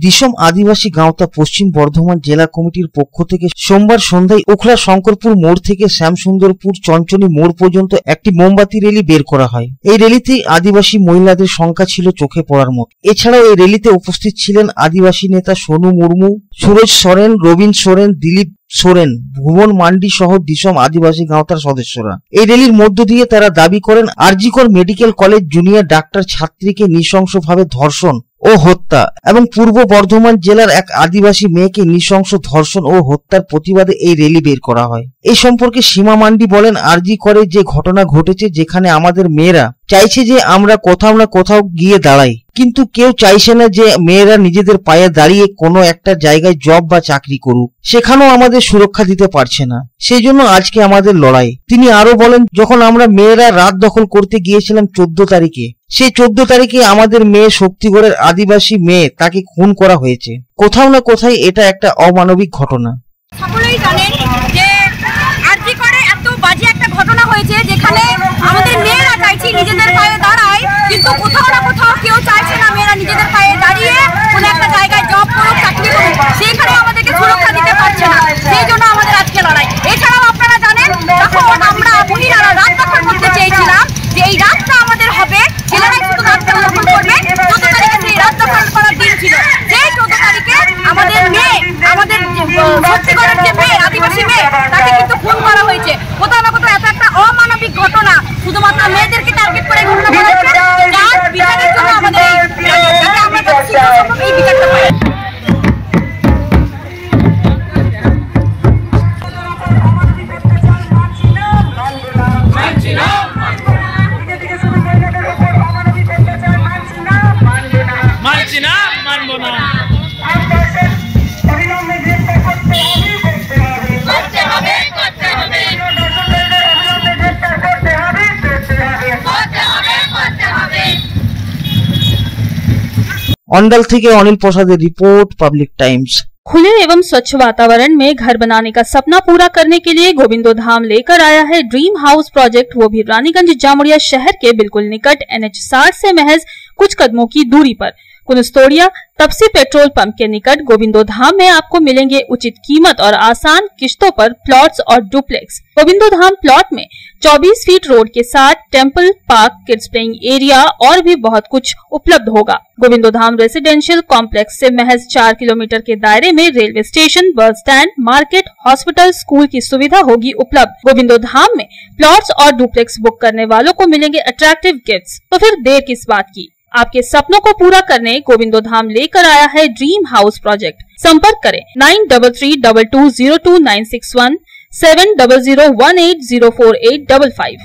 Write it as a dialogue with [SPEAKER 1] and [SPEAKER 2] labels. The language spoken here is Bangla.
[SPEAKER 1] দিসম আদিবাসী গাঁওতা পশ্চিম বর্ধমান জেলা কমিটির পক্ষ থেকে সোমবার সন্ধ্যায় ওখলা শঙ্করপুর মোড় থেকে শ্যামসুন্দরপুর চঞ্চনী মোড় পর্যন্ত একটি মোমবাতি র্যালি বের করা হয়। এই র্যালিতে আদিবাসী মহিলাদের সংখ্যা ছিল চোখে পড়ার মতো। এছাড়াও এই র্যালিতে উপস্থিত ছিলেন আদিবাসী নেতা সোনু মুর্মু, সুরজ সোরেন, রবীন সোরেন, দিলীপ সোরেন, ভুবন মান্ডি সহ দিসম আদিবাসী গাঁওতার সদস্যরা। এই র্যালির মধ্য দিয়ে তারা দাবি করেন RG Kar medical college junior doctor ছাত্রীকে নৃশংসভাবে ধর্ষণ ও হত্যা এবং পূর্ব বর্ধমান জেলার এক আদিবাসী মেয়েকে নৃশংস ধর্ষণ ও হত্যার প্রতিবাদে এই র্যালি বের করা হয়। এই সম্পর্কে সীমা মান্ডি বলেন, আরজিকরে যে ঘটনা ঘটেছে, যেখানে আমাদের মেয়েরা চাইছে যে আমরা কোথাও না কোথাও গিয়ে দাঁড়াই, কিন্তু কেউ চাইছে না যে মেয়েরা নিজেদের পায়ে দাঁড়িয়ে কোনো একটা জায়গায় জব বা চাকরি করুক, সেখানেও আমাদের সুরক্ষা দিতে পারছে না। সেই জন্য আজকে আমাদের লড়াই। তিনি আরো বলেন, যখন আমরা মেয়েরা রাত দখল করতে গিয়েছিলাম 14 তারিখে, সেই 14 তারিখে আমাদের মেয়ে শক্তিগড়ের আদিবাসী মেয়ে, তাকে খুন করা হয়েছে। কোথাও না কোথায় এটা একটা অমানবিক ঘটনা।
[SPEAKER 2] সকলেই জানেন যে আরজিকরে এত বাজে একটা ঘটনা হয়েছে, যেখানে আমাদের মেয়েরা চাইছে নিজেদের পায়ে দাঁড়ায়, কিন্তু কোথাও না কোথাও কেউ চাইছে না মেয়েরা নিজেদের পায়ে দাঁড়িয়ে কোনো একটা জায়গায় জব করুক, চাকরি করুক, সেখানে আমাদেরকে সুরক্ষা দিতে পারছে না। সেই জন্য আমাদের আজকে লড়াই। এছাড়াও আপনারা জানেন, তখন আমরা মহিলারা রাত দখল করতে চেয়েছিলাম যে এই রাতটা আমাদের হবে, ছেলেরাই শুধু রাত দখল করবে। 14 তারিখে সেই রাত দখল করার দিন ছিল। সেই 14 তারিখে আমাদের মেয়ে, আমাদের শক্তিগড়ের যে মেয়ে, আদিবাসী মেয়ে, তাকে কিন্তু খুন করা হয়েছে। কোথাও না কোথাও এত একটা অমানবিক ঘটনা, শুধুমাত্র মেয়েদেরকে টার্গেট করে ঘটনা ঘটেছে, যার বিচারের জন্য আমাদের আমরা এই বিচারটা পাই।
[SPEAKER 1] अंडल থেকে Anil Prasad report, public times.
[SPEAKER 3] खुले एवं स्वच्छ वातावरण में घर बनाने का सपना पूरा करने के लिए गोविंदो धाम लेकर आया है ड्रीम हाउस प्रोजेक्ट, वो भी रानीगंज जामुड़िया शहर के बिल्कुल निकट NH 60 से महज कुछ कदमों की दूरी पर कुनस्तोड़िया तपसी पेट्रोल पंप के निकट गोविंदो धाम में आपको मिलेंगे उचित कीमत और आसान किश्तों पर प्लॉट्स और डुप्लेक्स। गोविंदो धाम प्लॉट में 24 फीट रोड के साथ temple, park, kids playing area और भी बहुत कुछ उपलब्ध होगा। गोविंदो धाम रेसिडेंशियल कॉम्प्लेक्स से महज 4 किलोमीटर के दायरे में railway station, bus stand, market, hospital, school की सुविधा होगी उपलब्ध। गोविंदो धाम में प्लॉट्स और डुप्लेक्स बुक करने वालों को मिलेंगे अट्रैक्टिव गिफ्ट्स। तो फिर देर किस बात की, आपके सपनों को पूरा करने गोविंदो धाम लेकर आया है ड्रीम हाउस प्रोजेक्ट। संपर्क करें 9332202961, 7001804855।